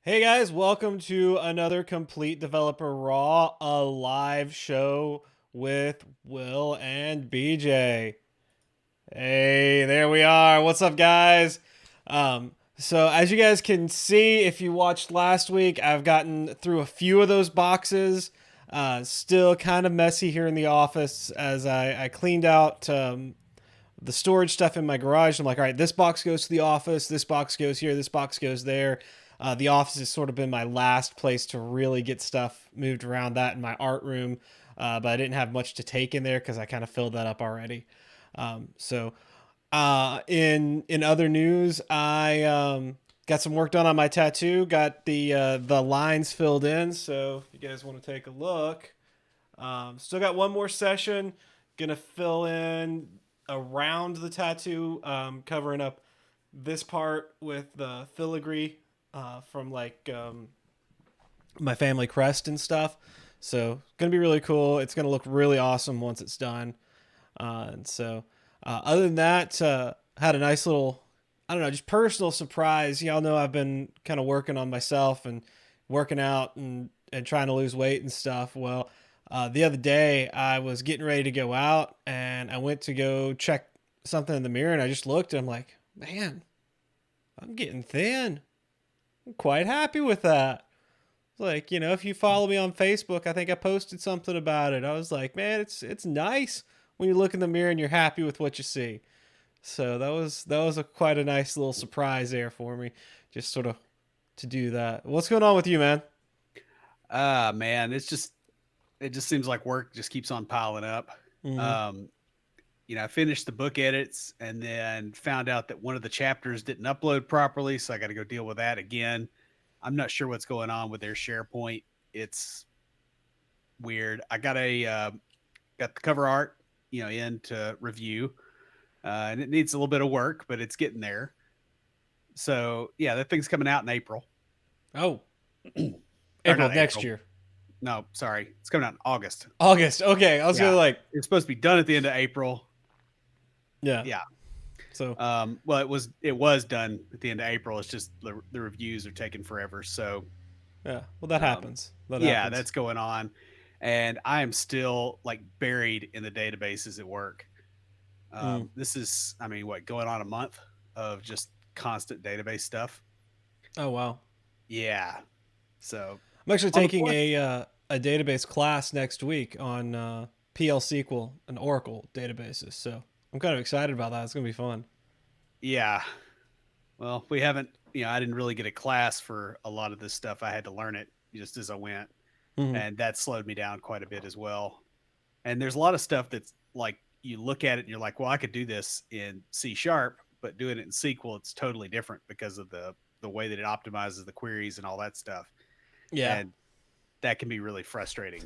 Hey guys, welcome to another Complete Developer Raw, a live show with Will and BJ. Hey, there we are. What's up, guys? So as you guys can see, if you watched last week, I've gotten through a few of those boxes. Still kind of messy here in the office as I cleaned out the storage stuff in my garage. I'm like, all right, this box goes to the office, this box goes here, this box goes there. The office has sort of been my last place to really get stuff moved around, that in my art room. But I didn't have much to take in there because I kind of filled that up already. In other news, I got some work done on my tattoo. Got the lines filled in. So if you guys want to take a look, still got one more session. Gonna fill in around the tattoo, covering up this part with the filigree from my family crest and stuff. So gonna be really cool. It's gonna look really awesome once it's done. Other than that, had a nice little, I don't know, just personal surprise. Y'all know I've been kind of working on myself and working out and trying to lose weight and stuff. Well, the other day I was getting ready to go out and I went to go check something in the mirror and I just looked and I'm like, man, I'm getting thin. I'm quite happy with that. Like, if you follow me on Facebook, I think I posted something about it. I was like, man, it's nice when you look in the mirror and you're happy with what you see. So that was quite a nice little surprise there for me, just sort of to do that. What's going on with you, man? Man, it just seems like work just keeps on piling up. Mm-hmm. Um, I finished the book edits and then found out that one of the chapters didn't upload properly, so I got to go deal with that again. I'm not sure what's going on with their SharePoint. It's weird. Got the cover art, in to review, and it needs a little bit of work, but it's getting there. So yeah, that thing's coming out in April, Oh, or April not of next April. year, No, sorry, it's coming out in August. August. Okay, I was Yeah, gonna like, it's supposed to be done at the end of April. yeah. Yeah. So Well, it was done at the end of April. It's just the reviews are taking forever. So, yeah. Well, that um, happens. That yeah, happens. that's going on, and I am still like buried in the databases at work. Mm. This is, I mean, what, going on a month of just constant database stuff. Oh wow. Yeah. So I'm actually on the taking plus, a database class next week on PL SQL and Oracle databases. So I'm kind of excited about that. It's gonna be fun. yeah. Well, we haven't. I didn't really get a class for a lot of this stuff. I had to learn it just as I went, Mm-hmm. and that slowed me down quite a bit as well. And there's a lot of stuff that's like you look at it and you're like, well, I could do this in C sharp, but doing it in SQL, it's totally different because of the way that it optimizes the queries and all that stuff. Yeah. And that can be really frustrating.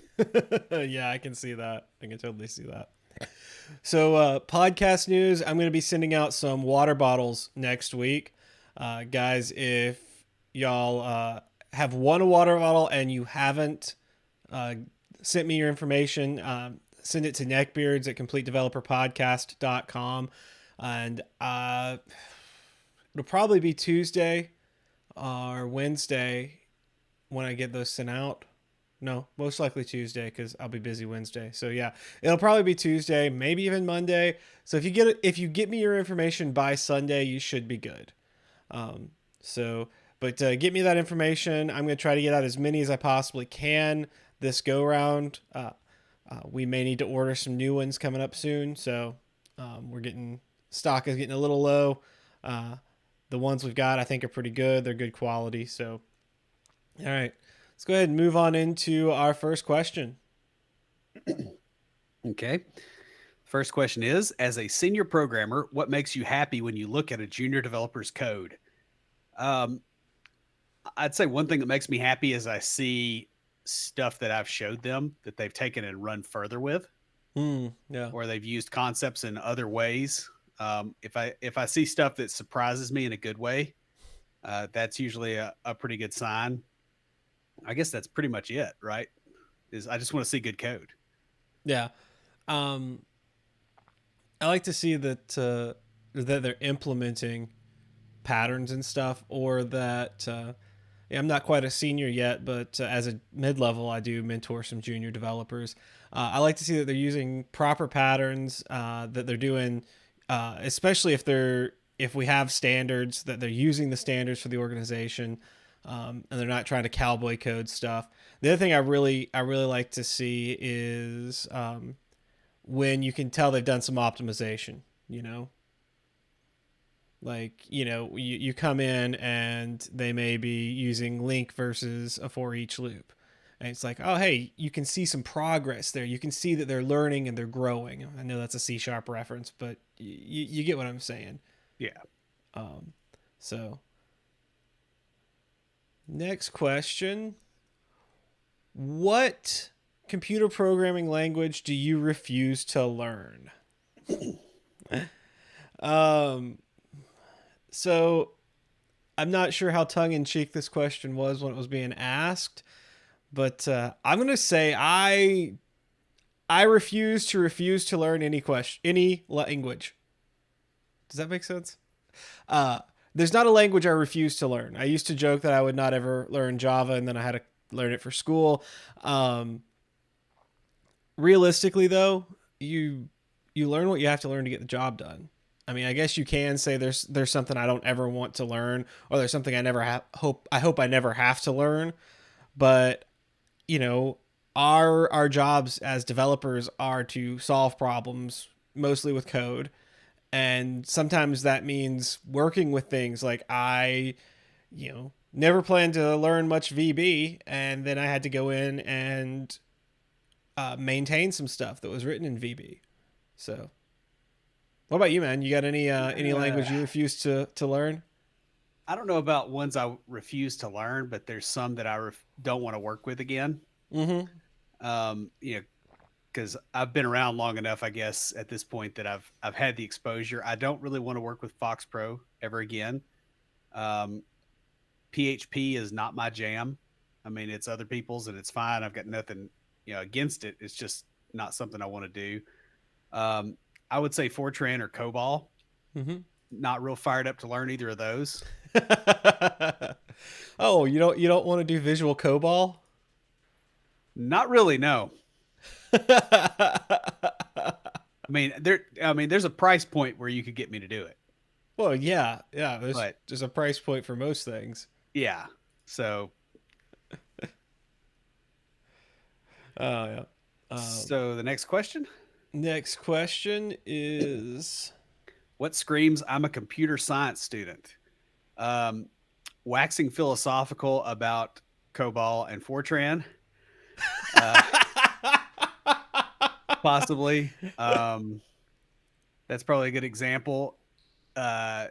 Yeah, I can see that. I can totally see that. So, podcast news, I'm going to be sending out some water bottles next week. Guys, if y'all have won a water bottle and you haven't uh, sent me your information, send it to neckbeards at completedeveloperpodcast.com. And it'll probably be Tuesday or Wednesday when I get those sent out. No, most likely Tuesday because I'll be busy Wednesday. So yeah, it'll probably be Tuesday, maybe even Monday. So if you get me your information by Sunday, you should be good. Um, but get me that information. I'm gonna try to get out as many as I possibly can this go round. We may need to order some new ones coming up soon. So we're getting stock is getting a little low. Uh, the ones we've got, I think, are pretty good. They're good quality. So all right. Let's go ahead and move on into our first question. Okay. First question is, as a senior programmer, what makes you happy when you look at a junior developer's code? Um, I'd say one thing that makes me happy is I see stuff that I've showed them that they've taken and run further with, Yeah. or they've used concepts in other ways. If I see stuff that surprises me in a good way, that's usually a pretty good sign. I guess that's pretty much it, right? Is I just want to see good code. Yeah. Um, I like to see that they're implementing patterns and stuff, or that Yeah, I'm not quite a senior yet, but as a mid-level, I do mentor some junior developers. I like to see that they're using proper patterns, that they're doing, especially if we have standards, that they're using the standards for the organization, and they're not trying to cowboy code stuff. The other thing I really like to see is when you can tell they've done some optimization. You know, like, you come in and they may be using link versus a for each loop. And it's like, oh, hey, you can see some progress there. You can see that they're learning and they're growing. I know that's a C sharp reference, but you get what I'm saying. Yeah. Um, so, next question. What computer programming language do you refuse to learn? um, so, I'm not sure how tongue in cheek this question was when it was being asked, but I'm gonna say I refuse to learn any language. Does that make sense? Uh, there's not a language I refuse to learn. I used to joke that I would not ever learn Java, and then I had to learn it for school. Um, Realistically, though, you learn what you have to learn to get the job done. I mean, I guess you can say there's something I don't ever want to learn, or there's something I hope I never have to learn. But you know, our jobs as developers are to solve problems mostly with code, and sometimes that means working with things like never planned to learn much VB, and then I had to go in and maintain some stuff that was written in VB. So, what about you, man? You got any language you refuse to learn? I don't know about ones I refuse to learn, but there's some that I don't want to work with again. Mm-hmm. You know, because I've been around long enough, I guess, at this point that I've had the exposure. I don't really want to work with Fox Pro ever again. Um, PHP is not my jam. I mean, it's other people's and it's fine. I've got nothing, against it. It's just not something I want to do. Um, I would say Fortran or COBOL. Mm-hmm. Not real fired up to learn either of those. Oh, you don't want to do Visual COBOL? Not really, no. There's a price point where you could get me to do it. Well, yeah, yeah. There's But there's a price point for most things. yeah. So Oh yeah. the next question. Next question is What screams I'm a computer science student? Um, Waxing philosophical about COBOL and Fortran. Uh, Possibly. That's probably a good example. Uh,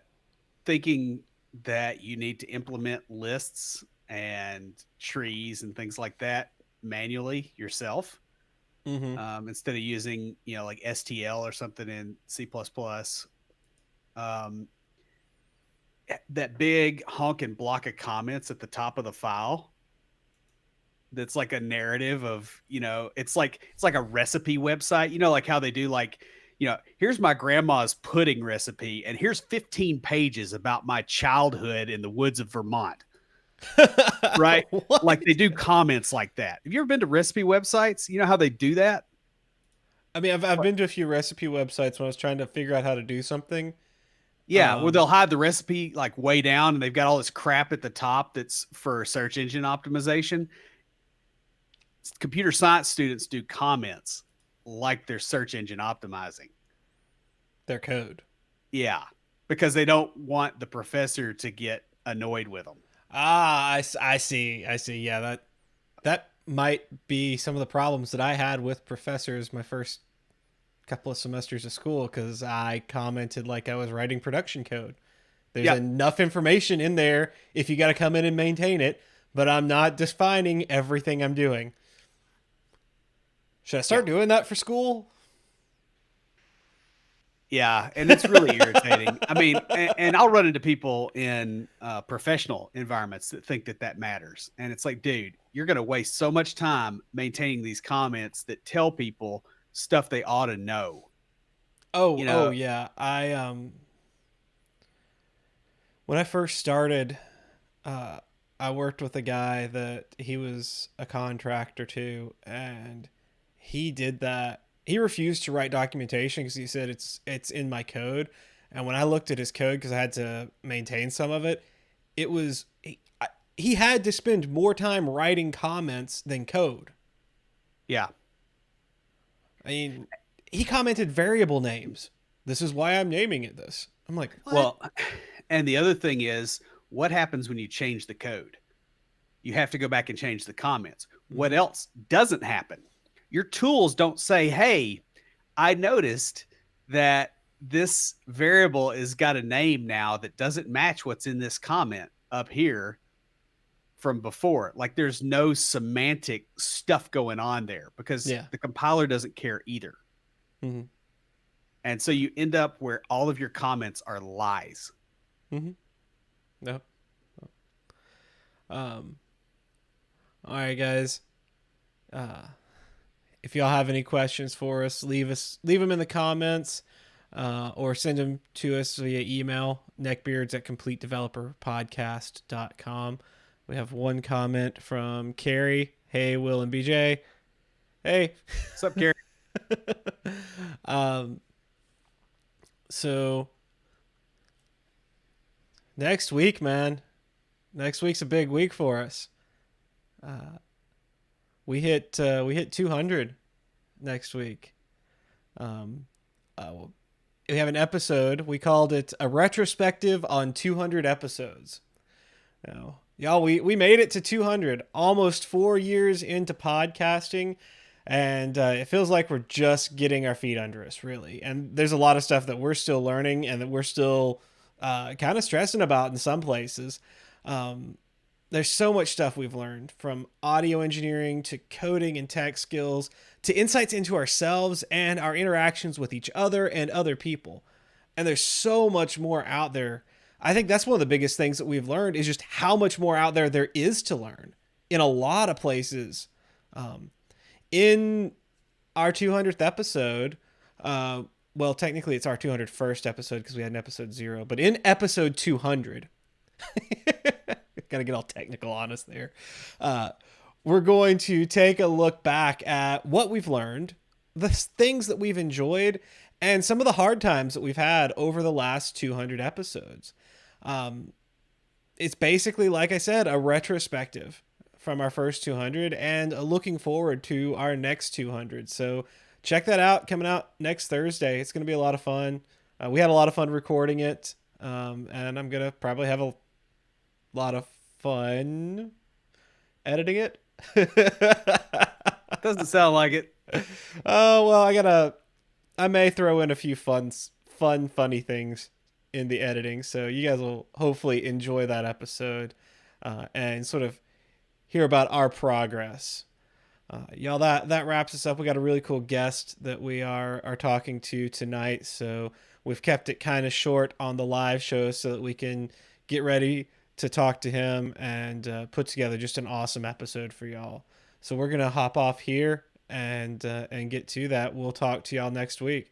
Thinking that you need to implement lists and trees and things like that manually yourself, mm-hmm. instead of using like STL or something in C++. Um, that big honking block of comments at the top of the file, that's like a narrative of, it's like a recipe website, like how they do, like, here's my grandma's pudding recipe and here's 15 pages about my childhood in the woods of Vermont. Right? Like they do comments like that. Have you ever been to recipe websites? You know how they do that? I mean, I've been to a few recipe websites when I was trying to figure out how to do something. Yeah, where they'll hide the recipe like way down and they've got all this crap at the top that's for search engine optimization. Computer science students do comments like they're search engine optimizing their code. Yeah, because they don't want the professor to get annoyed with them. I see. I see. Yeah, that might be some of the problems that I had with professors my first couple of semesters of school, because I commented like I was writing production code. There's enough information in there if you got to come in and maintain it, but I'm not defining everything I'm doing. Should I start doing that for school? Yeah, and it's really irritating. I mean, and I'll run into people in professional environments that think that matters. And it's like, dude, you're going to waste so much time maintaining these comments that tell people stuff they ought to know. Oh yeah. When I first started, I worked with a guy that he was a contractor too, and he did that. He refused to write documentation because he said it's in my code. And when I looked at his code, because I had to maintain some of it, it was he had to spend more time writing comments than code. Yeah. I mean, he commented variable names. This is why I'm naming it this. I'm like, what? Well, and the other thing is, what happens when you change the code? You have to go back and change the comments. What else doesn't happen? Your tools don't say, hey, I noticed that this variable is got a name now that doesn't match what's in this comment up here from before. Like there's no semantic stuff going on there because Yeah. the compiler doesn't care either. Mm-hmm. And so you end up where all of your comments are lies. Mm-hmm. No. All right, guys. If y'all have any questions for us, leave them in the comments, or send them to us via email, neckbeards@completedeveloperpodcast.com. We have one comment from Carrie. Hey, Will and BJ. Hey. What's up, Carrie? So next week, man. Next week's a big week for us. We hit 200 next week. We have an episode. We called it a retrospective on 200 episodes. Now, y'all, we made it to 200, almost 4 years into podcasting, and it feels like we're just getting our feet under us, really. And there's a lot of stuff that we're still learning and that we're still kind of stressing about in some places. There's so much stuff we've learned, from audio engineering to coding and tech skills to insights into ourselves and our interactions with each other and other people. And there's so much more out there. I think that's one of the biggest things that we've learned is just how much more out there is to learn in a lot of places. In our 200th episode, well, technically it's our 201st episode because we had an episode 0, but in episode 200, gotta get all technical on us there. We're going to take a look back at what we've learned, the things that we've enjoyed, and some of the hard times that we've had over the last 200 episodes. It's basically, like I said, a retrospective from our first 200 and looking forward to our next 200. So check that out, coming out next Thursday. It's going to be a lot of fun. We had a lot of fun recording it, and I'm going to probably have a lot of fun editing it. Doesn't sound like it. Oh, well, I may throw in a few funny things in the editing, so you guys will hopefully enjoy that episode and sort of hear about our progress. Y'all, that wraps us up. We got a really cool guest that we are talking to tonight, so we've kept it kind of short on the live show so that we can get ready to talk to him and put together just an awesome episode for y'all. So we're gonna hop off here and get to that. We'll talk to y'all next week.